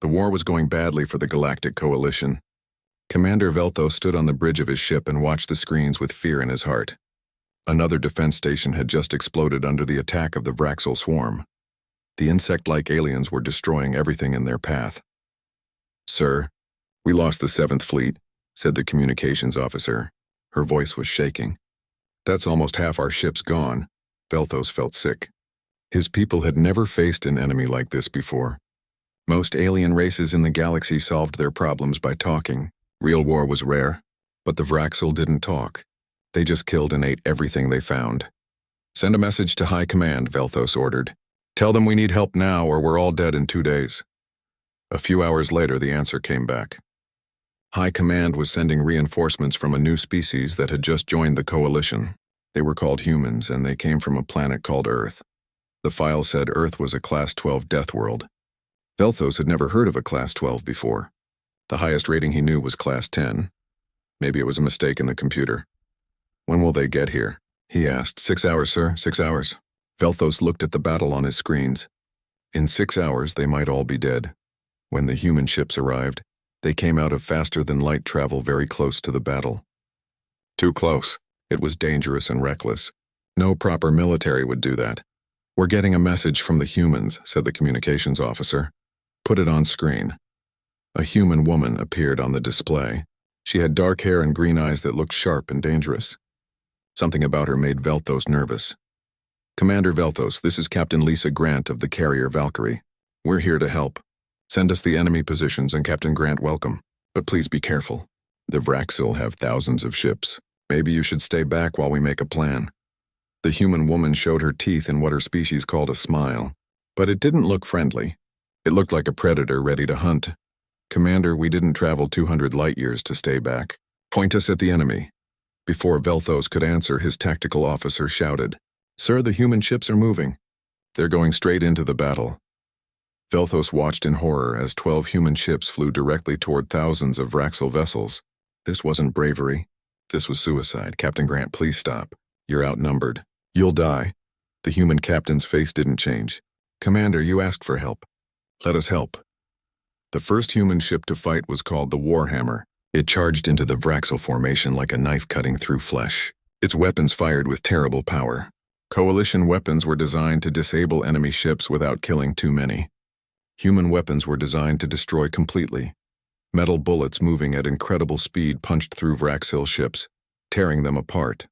The war was going badly for the Galactic Coalition. Commander Velthos stood on the bridge of his ship and watched the screens with fear in his heart. Another defense station had just exploded under the attack of the Vraxel swarm. The insect-like aliens were destroying everything in their path. "Sir, we lost the 7th Fleet," said the communications officer. Her voice was shaking. "That's almost half our ships gone." Velthos felt sick. His people had never faced an enemy like this before. Most alien races in the galaxy solved their problems by talking. Real war was rare, but the Vraxel didn't talk. They just killed and ate everything they found. "Send a message to High Command," Velthos ordered. "Tell them we need help now or we're all dead in 2 days." A few hours later, the answer came back. High Command was sending reinforcements from a new species that had just joined the Coalition. They were called humans, and they came from a planet called Earth. The file said Earth was a Class 12 death world. Velthos had never heard of a Class 12 before. The highest rating he knew was Class 10. Maybe it was a mistake in the computer. "When will they get here?" he asked. 6 hours, sir, 6 hours." Velthos looked at the battle on his screens. In 6 hours, they might all be dead. When the human ships arrived, they came out of faster-than-light travel very close to the battle. Too close. It was dangerous and reckless. No proper military would do that. "We're getting a message from the humans," said the communications officer. "Put it on screen." A human woman appeared on the display. She had dark hair and green eyes that looked sharp and dangerous. Something about her made Velthos nervous. "Commander Velthos, this is Captain Lisa Grant of the carrier Valkyrie. We're here to help. Send us the enemy positions and Captain Grant welcome. But please be careful. The Vraxel have thousands of ships. Maybe you should stay back while we make a plan." The human woman showed her teeth in what her species called a smile. But it didn't look friendly. It looked like a predator ready to hunt. "Commander, we didn't travel 200 light-years to stay back. Point us at the enemy." Before Velthos could answer, his tactical officer shouted, "Sir, the human ships are moving. They're going straight into the battle." Velthos watched in horror as 12 human ships flew directly toward thousands of Vraxel vessels. This wasn't bravery. This was suicide. "Captain Grant, please stop. You're outnumbered. You'll die." The human captain's face didn't change. "Commander, you asked for help. Let us help." The first human ship to fight was called the Warhammer. It charged into the Vraxel formation like a knife cutting through flesh. Its weapons fired with terrible power. Coalition weapons were designed to disable enemy ships without killing too many. Human weapons were designed to destroy completely. Metal bullets moving at incredible speed punched through Vraxel ships, tearing them apart.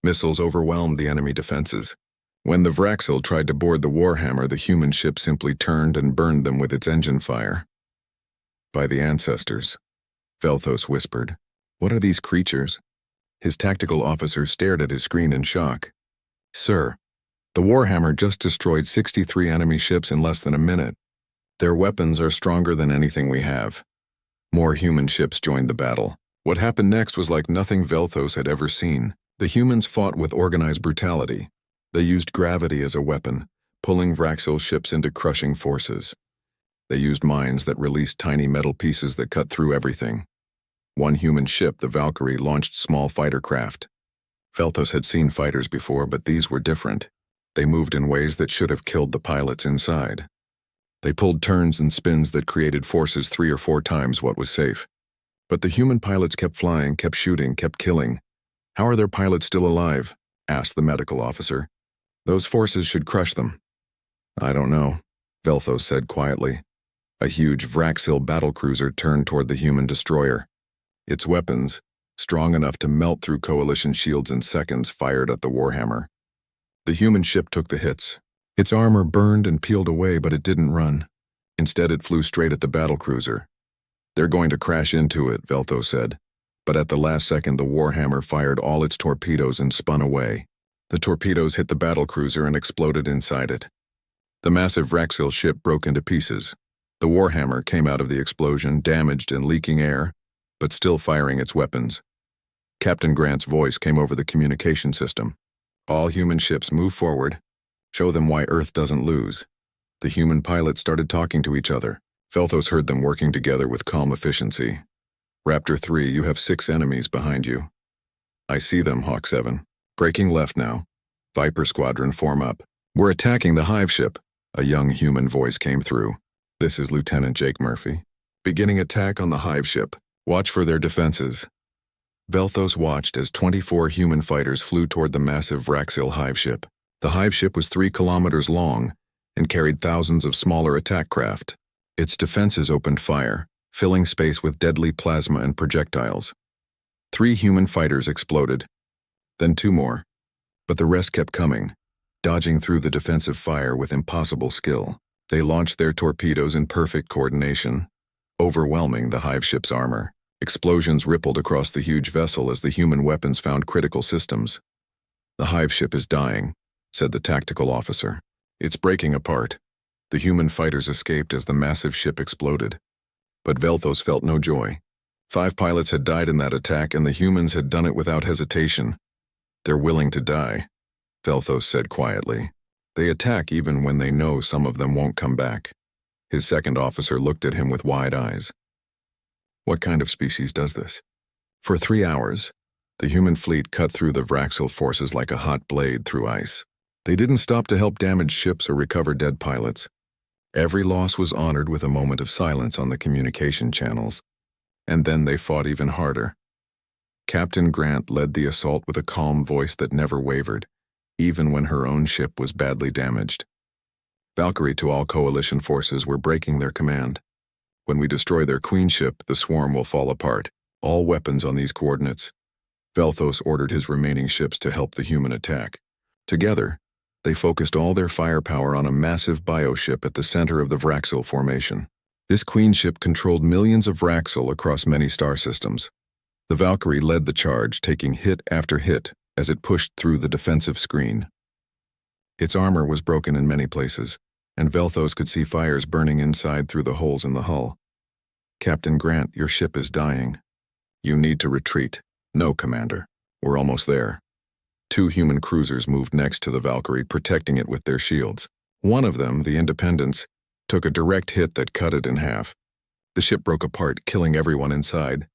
Missiles overwhelmed the enemy defenses. When the Vraxel tried to board the Warhammer, the human ship simply turned and burned them with its engine fire. "By the ancestors," Velthos whispered. "What are these creatures?" His tactical officer stared at his screen in shock. "Sir, the Warhammer just destroyed 63 enemy ships in less than a minute. Their weapons are stronger than anything we have." More human ships joined the battle. What happened next was like nothing Velthos had ever seen. The humans fought with organized brutality. They used gravity as a weapon, pulling Vraxel ships into crushing forces. They used mines that released tiny metal pieces that cut through everything. One human ship, the Valkyrie, launched small fighter craft. Velthos had seen fighters before, but these were different. They moved in ways that should have killed the pilots inside. They pulled turns and spins that created forces 3 or 4 times what was safe. But the human pilots kept flying, kept shooting, kept killing. "How are their pilots still alive?" asked the medical officer. "Those forces should crush them." "I don't know," Velthos said quietly. A huge Vraxil battlecruiser turned toward the human destroyer. Its weapons, strong enough to melt through Coalition shields in seconds, fired at the Warhammer. The human ship took the hits. Its armor burned and peeled away, but it didn't run. Instead, it flew straight at the battlecruiser. "They're going to crash into it," Velthos said. But at the last second, the Warhammer fired all its torpedoes and spun away. The torpedoes hit the battlecruiser and exploded inside it. The massive Vraxil ship broke into pieces. The Warhammer came out of the explosion, damaged and leaking air, but still firing its weapons. Captain Grant's voice came over the communication system. "All human ships move forward. Show them why Earth doesn't lose." The human pilots started talking to each other. Velthos heard them working together with calm efficiency. "Raptor 3, you have 6 enemies behind you." "I see them, Hawk 7. Breaking left now. Viper Squadron, form up. We're attacking the hive ship." A young human voice came through. This is Lieutenant Jake Murphy. Beginning attack on the hive ship. Watch for their defenses. Velthos watched as 24 human fighters flew toward the massive Vraxil hive ship. The hive ship was 3 kilometers long and carried thousands of smaller attack craft. Its defenses opened fire, filling space with deadly plasma and projectiles. 3 human fighters exploded, then 2 more. But the rest kept coming, dodging through the defensive fire with impossible skill. They launched their torpedoes in perfect coordination, overwhelming the hive ship's armor. Explosions rippled across the huge vessel as the human weapons found critical systems. "The hive ship is dying," said the tactical officer. "It's breaking apart." The human fighters escaped as the massive ship exploded. But Velthos felt no joy. 5 pilots had died in that attack, and the humans had done it without hesitation. "They're willing to die," Velthos said quietly. "They attack even when they know some of them won't come back." His second officer looked at him with wide eyes. "What kind of species does this?" For 3 hours, the human fleet cut through the Vraxil forces like a hot blade through ice. They didn't stop to help damaged ships or recover dead pilots. Every loss was honored with a moment of silence on the communication channels. And then they fought even harder. Captain Grant led the assault with a calm voice that never wavered, even when her own ship was badly damaged. "Valkyrie to all coalition forces, we're breaking their command. When we destroy their queen ship, the swarm will fall apart. All weapons on these coordinates." Velthos ordered his remaining ships to help the human attack. Together, they focused all their firepower on a massive bioship at the center of the Vraxil formation. This queen ship controlled millions of Vraxil across many star systems. The Valkyrie led the charge, taking hit after hit as it pushed through the defensive screen. Its armor was broken in many places, and Velthos could see fires burning inside through the holes in the hull. "Captain Grant, your ship is dying. You need to retreat." "No, Commander. We're almost there." 2 human cruisers moved next to the Valkyrie, protecting it with their shields. One of them, the Independence, took a direct hit that cut it in half. The ship broke apart, killing everyone inside.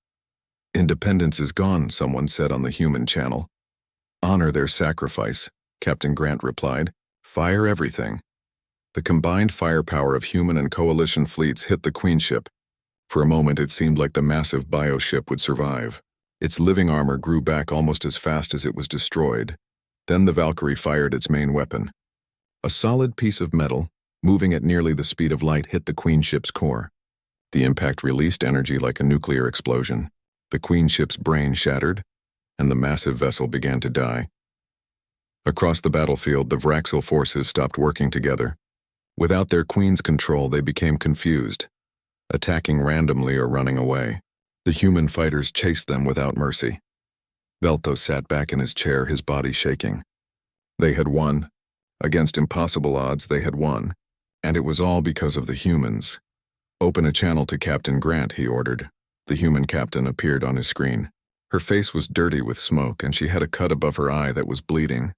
"Independence is gone," someone said on the human channel. "Honor their sacrifice," Captain Grant replied. "Fire everything." The combined firepower of human and coalition fleets hit the queen ship. For a moment it seemed like the massive bioship would survive. Its living armor grew back almost as fast as it was destroyed. Then the Valkyrie fired its main weapon. A solid piece of metal, moving at nearly the speed of light, hit the queen ship's core. The impact released energy like a nuclear explosion. The queen ship's brain shattered, and the massive vessel began to die. Across the battlefield, the Vraxil forces stopped working together. Without their queen's control, they became confused, attacking randomly or running away. The human fighters chased them without mercy. Velthos sat back in his chair, his body shaking. They had won. Against impossible odds, they had won. And it was all because of the humans. "Open a channel to Captain Grant," he ordered. The human captain appeared on his screen. Her face was dirty with smoke, and she had a cut above her eye that was bleeding.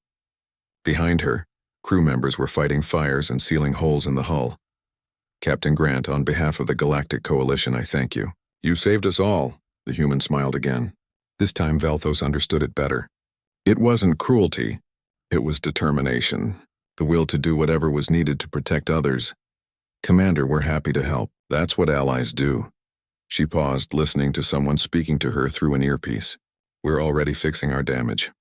Behind her, crew members were fighting fires and sealing holes in the hull. "Captain Grant, on behalf of the Galactic Coalition, I thank you. You saved us all." The human smiled again. This time Velthos understood it better. It wasn't cruelty. It was determination. The will to do whatever was needed to protect others. "Commander, we're happy to help. That's what allies do." She paused, listening to someone speaking to her through an earpiece. "We're already fixing our damage.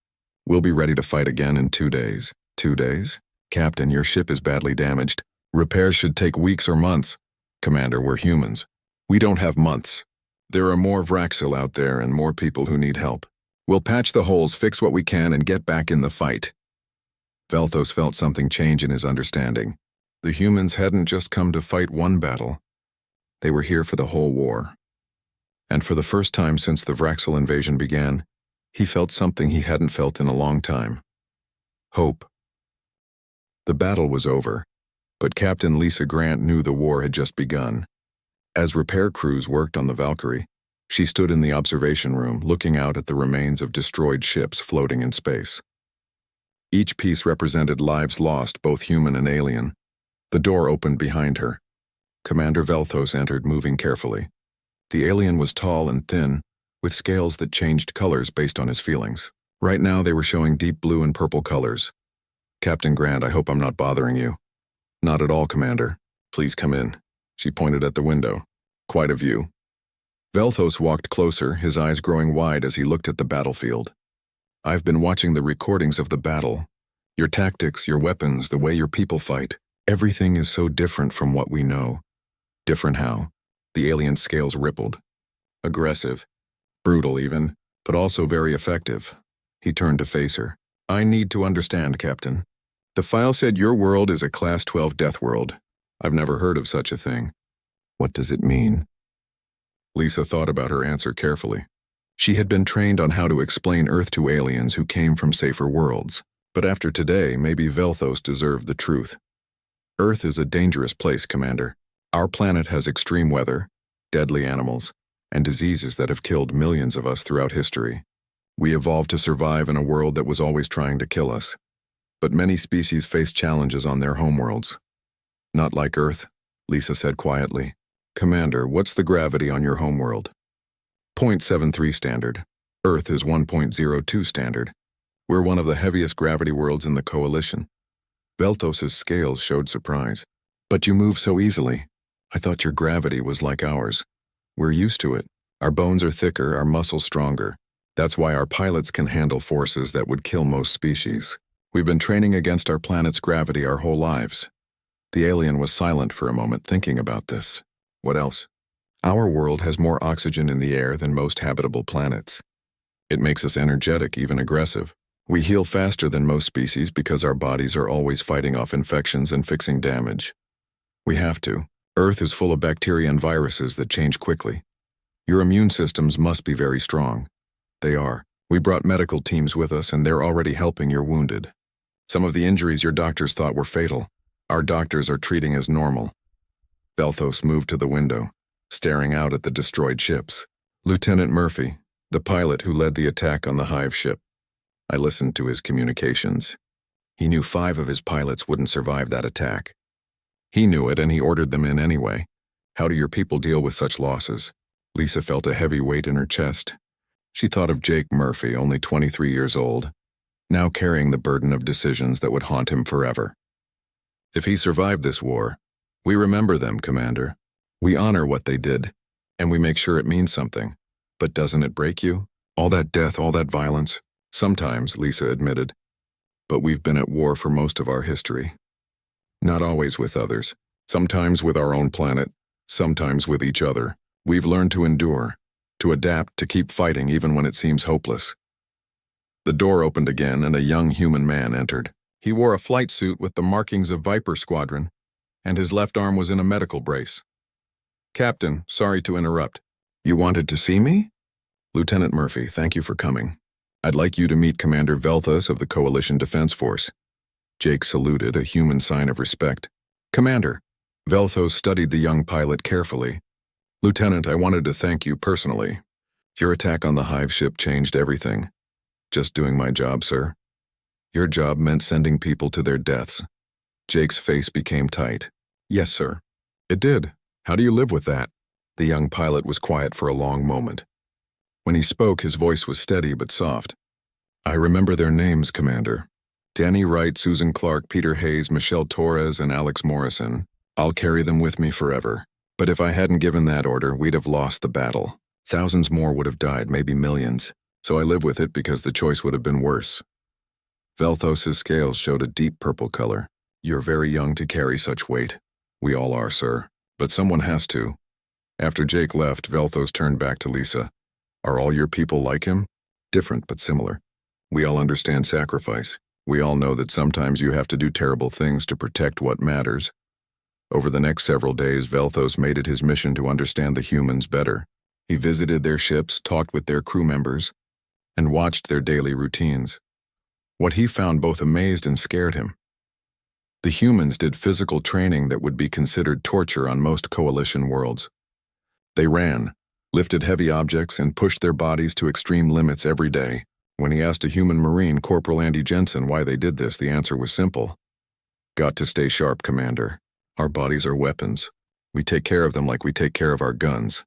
We'll be ready to fight again in 2 days." 2 days? "Captain, your ship is badly damaged. Repairs should take weeks or months." "Commander, we're humans. We don't have months. There are more Vraxil out there and more people who need help. We'll patch the holes, fix what we can, and get back in the fight." Velthos felt something change in his understanding. The humans hadn't just come to fight one battle. They were here for the whole war. And for the first time since the Vraxil invasion began, he felt something he hadn't felt in a long time. Hope. The battle was over, but Captain Lisa Grant knew the war had just begun. As repair crews worked on the Valkyrie, she stood in the observation room looking out at the remains of destroyed ships floating in space. Each piece represented lives lost, both human and alien. The door opened behind her. Commander Velthos entered, moving carefully. The alien was tall and thin, with scales that changed colors based on his feelings. Right now they were showing deep blue and purple colors. "Captain Grant, I hope I'm not bothering you." "Not at all, Commander. Please come in." She pointed at the window. Quite a view. Velthos walked closer, his eyes growing wide as he looked at the battlefield. I've been watching the recordings of the battle. Your tactics, your weapons, the way your people fight. Everything is so different from what we know. Different how? The alien scales rippled. Aggressive. Brutal even, but also very effective. He turned to face her. I need to understand, Captain. The file said your world is a Class 12 death world. I've never heard of such a thing. What does it mean? Lisa thought about her answer carefully. She had been trained on how to explain Earth to aliens who came from safer worlds. But after today, maybe Velthos deserved the truth. Earth is a dangerous place, Commander. Our planet has extreme weather, deadly animals, and diseases that have killed millions of us throughout history. We evolved to survive in a world that was always trying to kill us. But many species face challenges on their homeworlds. Not like Earth, Lisa said quietly. Commander, what's the gravity on your homeworld? 0.73 standard. Earth is 1.02 standard. We're one of the heaviest gravity worlds in the Coalition. Velthos's scales showed surprise. But you move so easily. I thought your gravity was like ours. We're used to it. Our bones are thicker, our muscles stronger. That's why our pilots can handle forces that would kill most species. We've been training against our planet's gravity our whole lives. The alien was silent for a moment, thinking about this. What else? Our world has more oxygen in the air than most habitable planets. It makes us energetic, even aggressive. We heal faster than most species because our bodies are always fighting off infections and fixing damage. We have to. Earth is full of bacteria and viruses that change quickly. Your immune systems must be very strong. They are. We brought medical teams with us and they're already helping your wounded. Some of the injuries your doctors thought were fatal, our doctors are treating as normal. Velthos moved to the window, staring out at the destroyed ships. Lieutenant Murphy, the pilot who led the attack on the Hive ship. I listened to his communications. He knew 5 of his pilots wouldn't survive that attack. He knew it and he ordered them in anyway. How do your people deal with such losses? Lisa felt a heavy weight in her chest. She thought of Jake Murphy, only 23 years old, now carrying the burden of decisions that would haunt him forever. If he survived this war, we remember them, Commander. We honor what they did, and we make sure it means something. But doesn't it break you? All that death, all that violence? Sometimes, Lisa admitted. But we've been at war for most of our history. Not always with others. Sometimes with our own planet. Sometimes with each other. We've learned to endure, to adapt, to keep fighting even when it seems hopeless. The door opened again and a young human man entered. He wore a flight suit with the markings of Viper Squadron, and his left arm was in a medical brace. Captain, sorry to interrupt. You wanted to see me? Lieutenant Murphy, thank you for coming. I'd like you to meet Commander Velthos of the Coalition Defense Force. Jake saluted, a human sign of respect. Commander, Velthos studied the young pilot carefully. Lieutenant, I wanted to thank you personally. Your attack on the Hive ship changed everything. Just doing my job, sir. Your job meant sending people to their deaths. Jake's face became tight. Yes, sir. It did. How do you live with that? The young pilot was quiet for a long moment. When he spoke, his voice was steady but soft. I remember their names, Commander. Danny Wright, Susan Clark, Peter Hayes, Michelle Torres, and Alex Morrison. I'll carry them with me forever. But if I hadn't given that order, we'd have lost the battle. Thousands more would have died, maybe millions. So I live with it because the choice would have been worse. Velthos's scales showed a deep purple color. You're very young to carry such weight. We all are, sir. But someone has to. After Jake left, Velthos turned back to Lisa. Are all your people like him? Different but similar. We all understand sacrifice. We all know that sometimes you have to do terrible things to protect what matters. Over the next several days, Velthos made it his mission to understand the humans better. He visited their ships, talked with their crew members, and watched their daily routines. What he found both amazed and scared him. The humans did physical training that would be considered torture on most Coalition worlds. They ran, lifted heavy objects, and pushed their bodies to extreme limits every day. When he asked a human Marine, Corporal Andy Jensen, why they did this, the answer was simple. Got to stay sharp, Commander. Our bodies are weapons. We take care of them like we take care of our guns.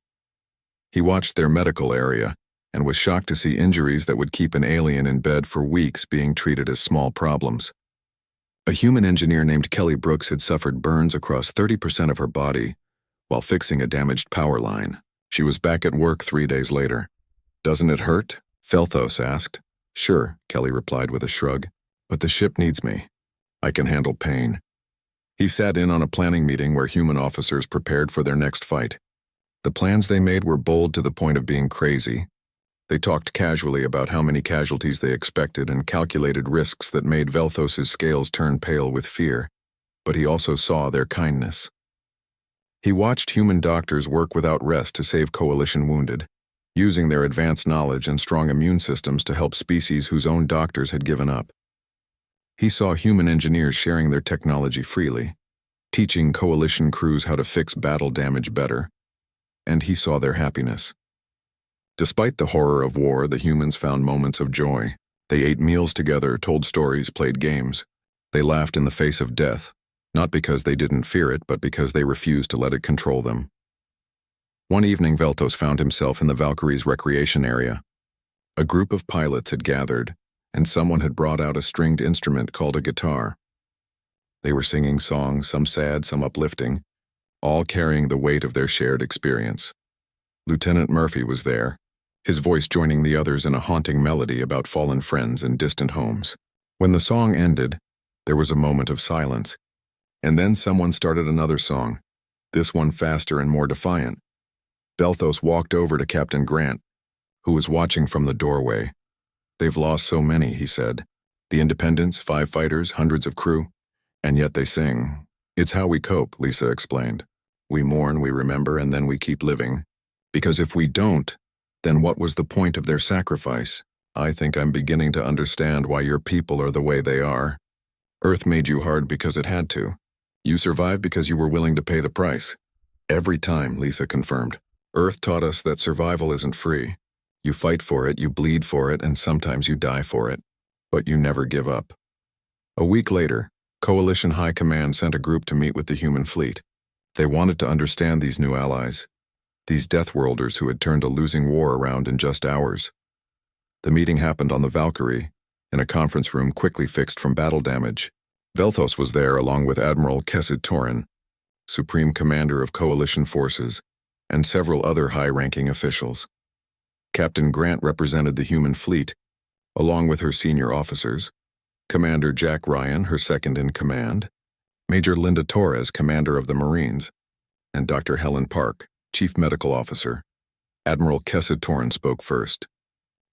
He watched their medical area and was shocked to see injuries that would keep an alien in bed for weeks being treated as small problems. A human engineer named Kelly Brooks had suffered burns across 30% of her body, while fixing a damaged power line. She was back at work 3 days later. "Doesn't it hurt?" Velthos asked. "Sure," Kelly replied with a shrug. "But the ship needs me. I can handle pain." He sat in on a planning meeting where human officers prepared for their next fight. The plans they made were bold to the point of being crazy. They talked casually about how many casualties they expected and calculated risks that made Velthos's scales turn pale with fear. But he also saw their kindness. He watched human doctors work without rest to save Coalition wounded, using their advanced knowledge and strong immune systems to help species whose own doctors had given up. He saw human engineers sharing their technology freely, teaching Coalition crews how to fix battle damage better, and he saw their happiness. Despite the horror of war, the humans found moments of joy. They ate meals together, told stories, played games. They laughed in the face of death, not because they didn't fear it, but because they refused to let it control them. One evening, Velthos found himself in the Valkyrie's recreation area. A group of pilots had gathered, and someone had brought out a stringed instrument called a guitar. They were singing songs, some sad, some uplifting, all carrying the weight of their shared experience. Lieutenant Murphy was there, his voice joining the others in a haunting melody about fallen friends and distant homes. When the song ended, there was a moment of silence, and then someone started another song, this one faster and more defiant. Velthos walked over to Captain Grant, who was watching from the doorway. "They've lost so many," he said. "The Independents, 5 fighters, hundreds of crew, and yet they sing." "It's how we cope," Lisa explained. "We mourn, we remember, and then we keep living. Because if we don't, then what was the point of their sacrifice? I think I'm beginning to understand why your people are the way they are. Earth made you hard because it had to. You survived because you were willing to pay the price." "Every time," Lisa confirmed. "Earth taught us that survival isn't free. You fight for it, you bleed for it, and sometimes you die for it. But you never give up." A week later, Coalition High Command sent a group to meet with the human fleet. They wanted to understand these new allies, these Deathworlders who had turned a losing war around in just hours. The meeting happened on the Valkyrie, in a conference room quickly fixed from battle damage. Velthos was there along with Admiral Kessid Torin, Supreme Commander of Coalition forces, and several other high-ranking officials. Captain Grant represented the human fleet, along with her senior officers, Commander Jack Ryan, her second-in-command, Major Linda Torres, commander of the Marines, and Dr. Helen Park, chief medical officer. Admiral Kessid Torin spoke first.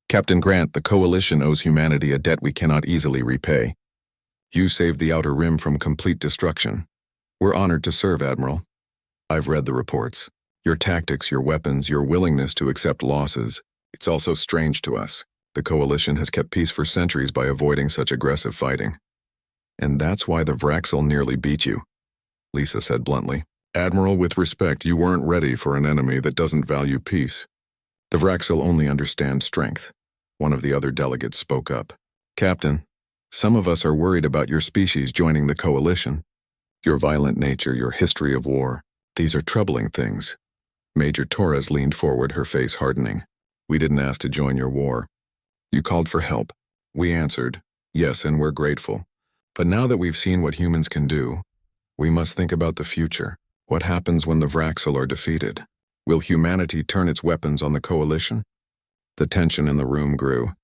"Captain Grant, the Coalition owes humanity a debt we cannot easily repay. You saved the Outer Rim from complete destruction. We're honored to serve, Admiral. I've read the reports. Your tactics, your weapons, your willingness to accept losses. It's also strange to us. The Coalition has kept peace for centuries by avoiding such aggressive fighting. And that's why the Vraxel nearly beat you," Lisa said bluntly. "Admiral, with respect, you weren't ready for an enemy that doesn't value peace. The Vraxel only understand strength," one of the other delegates spoke up. "Captain, some of us are worried about your species joining the Coalition. Your violent nature, your history of war, these are troubling things." Major Torres leaned forward, her face hardening. "We didn't ask to join your war. You called for help. We answered, yes, and we're grateful. But now that we've seen what humans can do, we must think about the future. What happens when the Vraxel are defeated? Will humanity turn its weapons on the Coalition?" The tension in the room grew.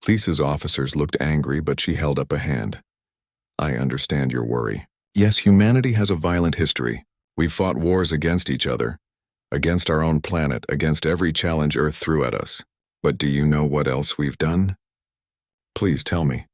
Lisa's officers looked angry, but she held up a hand. "I understand your worry. Yes, humanity has a violent history. We've fought wars against each other, against our own planet, against every challenge Earth threw at us. But do you know what else we've done? Please tell me."